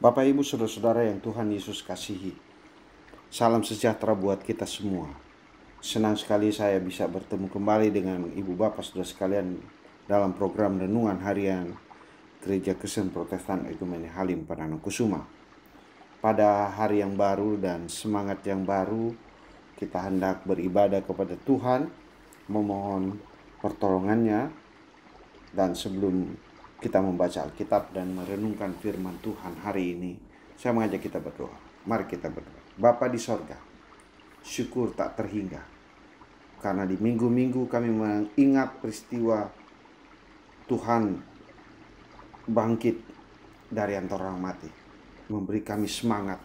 Bapak, Ibu, Saudara-saudara yang Tuhan Yesus kasihi, salam sejahtera buat kita semua. Senang sekali saya bisa bertemu kembali dengan Ibu Bapak Saudara sekalian dalam program Renungan Harian Gereja Kristen Protestan Ekumene Halim Perdanakusuma. Pada hari yang baru dan semangat yang baru, kita hendak beribadah kepada Tuhan, memohon pertolongannya. Dan sebelum kita membaca Alkitab dan merenungkan firman Tuhan hari ini, saya mengajak kita berdoa. Mari kita berdoa. Bapa di sorga, syukur tak terhingga, karena di minggu-minggu kami mengingat peristiwa Tuhan bangkit dari antara orang mati, memberi kami semangat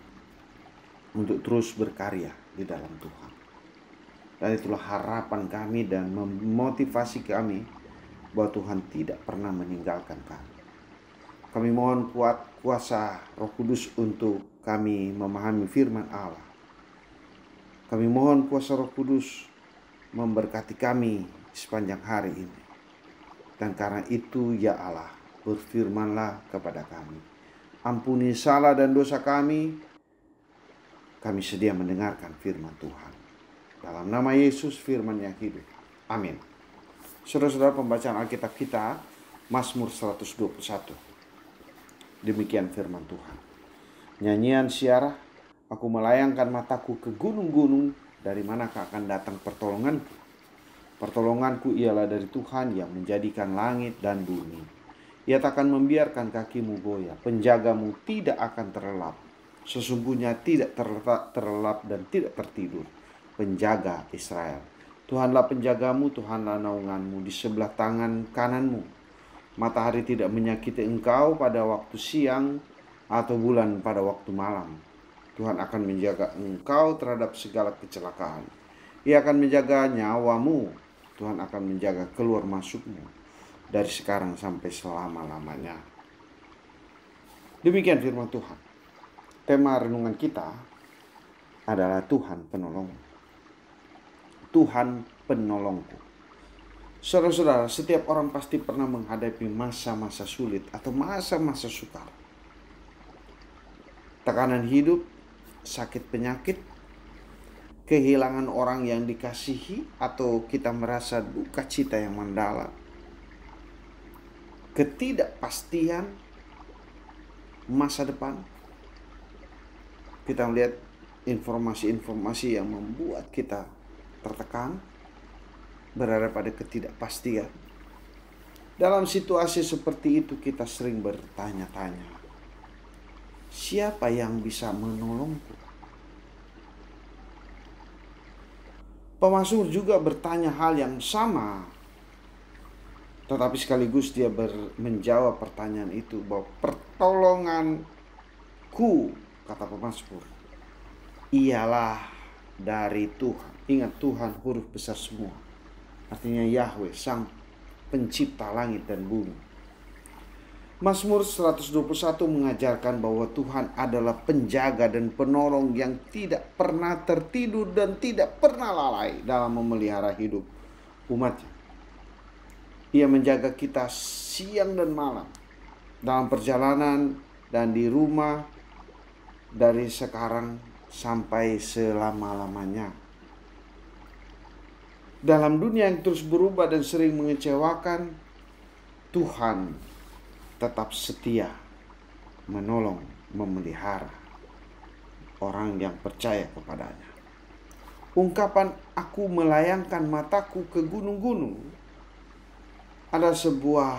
untuk terus berkarya di dalam Tuhan. Dan itulah harapan kami dan memotivasi kami bahwa Tuhan tidak pernah meninggalkan kami. Kami mohon kuasa Roh Kudus untuk kami memahami firman Allah. Kami mohon kuasa Roh Kudus memberkati kami sepanjang hari ini. Dan karena itu ya Allah, berfirmanlah kepada kami. Ampuni salah dan dosa kami. Kami sedia mendengarkan firman Tuhan. Dalam nama Yesus, firman yang hidup. Amin. Saudara-saudara, pembacaan Alkitab kita, Mazmur 121. Demikian firman Tuhan. Nyanyian siarah, aku melayangkan mataku ke gunung-gunung, dari manakah akan datang pertolonganku? Pertolonganku ialah dari Tuhan yang menjadikan langit dan bumi. Ia takkan membiarkan kakimu goyah, penjagamu tidak akan terlelap. Sesungguhnya tidak terlelap dan tidak tertidur penjaga Israel. Tuhanlah penjagamu, Tuhanlah naunganmu di sebelah tangan kananmu. Matahari tidak menyakiti engkau pada waktu siang atau bulan pada waktu malam. Tuhan akan menjaga engkau terhadap segala kecelakaan. Ia akan menjaga nyawamu. Tuhan akan menjaga keluar masukmu dari sekarang sampai selama-lamanya. Demikian firman Tuhan. Tema renungan kita adalah Tuhan penolongmu. Tuhan penolongku. Saudara-saudara, setiap orang pasti pernah menghadapi masa-masa sulit atau masa-masa sukar. Tekanan hidup, sakit penyakit, kehilangan orang yang dikasihi, atau kita merasa duka cita yang mendalam. Ketidakpastian masa depan. Kita melihat informasi-informasi yang membuat kita tertekan, berada pada ketidakpastian. Dalam situasi seperti itu kita sering bertanya-tanya, siapa yang bisa menolongku? Pemazmur juga bertanya hal yang sama, tetapi sekaligus dia menjawab pertanyaan itu, bahwa pertolonganku, kata pemazmur, ialah dari Tuhan. Ingat, Tuhan huruf besar semua. Artinya Yahweh, sang pencipta langit dan bumi. Mazmur 121 mengajarkan bahwa Tuhan adalah penjaga dan penolong yang tidak pernah tertidur dan tidak pernah lalai dalam memelihara hidup umatnya. Ia menjaga kita siang dan malam, dalam perjalanan dan di rumah, dari sekarang sampai selama-lamanya. Dalam dunia yang terus berubah dan sering mengecewakan, Tuhan tetap setia menolong, memelihara orang yang percaya kepadanya. Ungkapan aku melayangkan mataku ke gunung-gunung adalah sebuah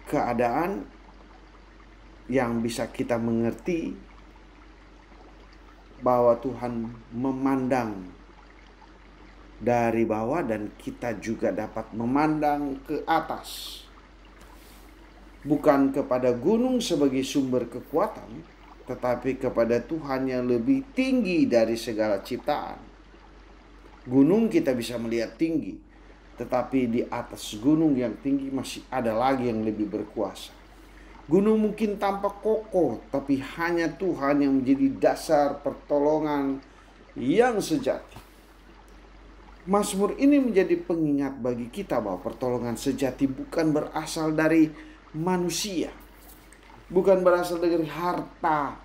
keadaan yang bisa kita mengerti bahwa Tuhan memandang dari bawah dan kita juga dapat memandang ke atas. Bukan kepada gunung sebagai sumber kekuatan, tetapi kepada Tuhan yang lebih tinggi dari segala ciptaan. Gunung kita bisa melihat tinggi, tetapi di atas gunung yang tinggi masih ada lagi yang lebih berkuasa. Gunung mungkin tampak kokoh, tapi hanya Tuhan yang menjadi dasar pertolongan yang sejati. Mazmur ini menjadi pengingat bagi kita bahwa pertolongan sejati bukan berasal dari manusia, bukan berasal dari harta,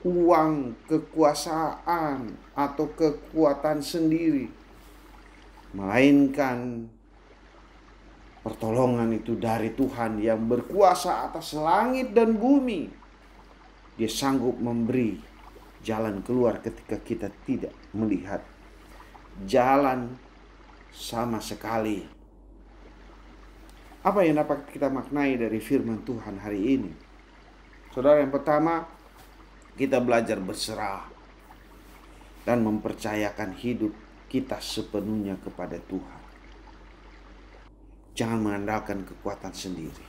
uang, kekuasaan, atau kekuatan sendiri, melainkan pertolongan itu dari Tuhan yang berkuasa atas langit dan bumi. Dia sanggup memberi jalan keluar ketika kita tidak melihat jalan sama sekali. Apa yang dapat kita maknai dari firman Tuhan hari ini? Saudara, yang pertama, kita belajar berserah dan mempercayakan hidup kita sepenuhnya kepada Tuhan. Jangan mengandalkan kekuatan sendiri.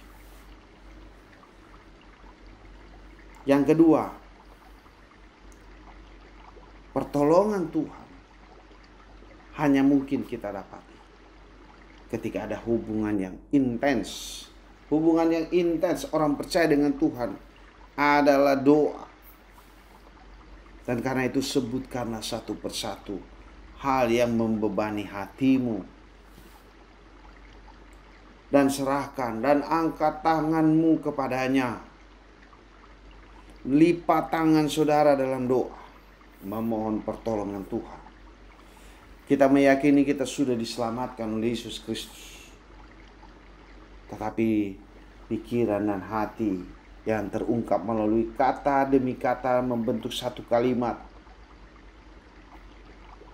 Yang kedua, pertolongan Tuhan hanya mungkin kita dapati ketika ada hubungan yang intens. Hubungan yang intens orang percaya dengan Tuhan adalah doa. Dan karena itu sebutkanlah satu persatu hal yang membebani hatimu. Dan serahkan dan angkat tanganmu kepadanya. Lipat tangan saudara dalam doa, memohon pertolongan Tuhan. Kita meyakini kita sudah diselamatkan oleh Yesus Kristus. Tetapi pikiran dan hati yang terungkap melalui kata demi kata membentuk satu kalimat,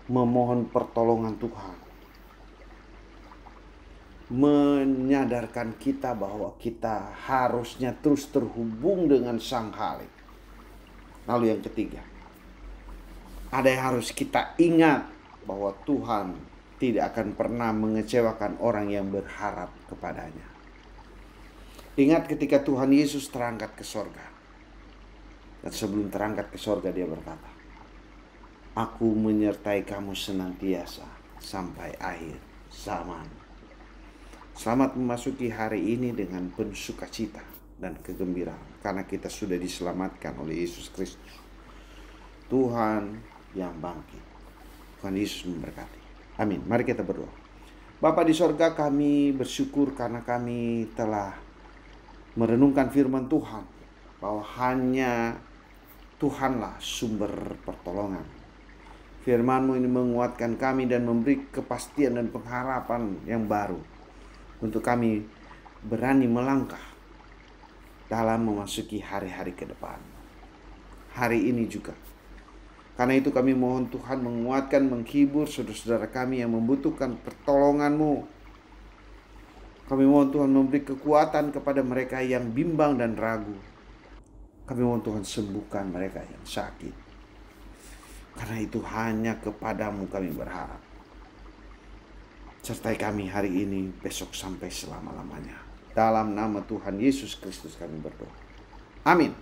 memohon pertolongan Tuhan, menyadarkan kita bahwa kita harusnya terus terhubung dengan Sang Khalik. Lalu yang ketiga, ada yang harus kita ingat, bahwa Tuhan tidak akan pernah mengecewakan orang yang berharap kepadanya. Ingat ketika Tuhan Yesus terangkat ke sorga. Dan sebelum terangkat ke sorga dia berkata, "Aku menyertai kamu senantiasa sampai akhir zaman." Selamat memasuki hari ini dengan penuh sukacita dan kegembiraan. Karena kita sudah diselamatkan oleh Yesus Kristus. Tuhan yang bangkit. Tuhan Yesus memberkati. Amin. Mari kita berdoa. Bapa di sorga, kami bersyukur karena kami telah merenungkan firman Tuhan, bahwa hanya Tuhanlah sumber pertolongan. Firman-Mu ini menguatkan kami dan memberi kepastian dan pengharapan yang baru untuk kami berani melangkah dalam memasuki hari-hari ke depan. Hari ini juga. Karena itu kami mohon Tuhan menguatkan, menghibur saudara-saudara kami yang membutuhkan pertolongan-Mu. Kami mohon Tuhan memberi kekuatan kepada mereka yang bimbang dan ragu. Kami mohon Tuhan sembuhkan mereka yang sakit. Karena itu hanya kepadamu kami berharap. Sertai kami hari ini, besok sampai selama-lamanya. Dalam nama Tuhan Yesus Kristus kami berdoa. Amin.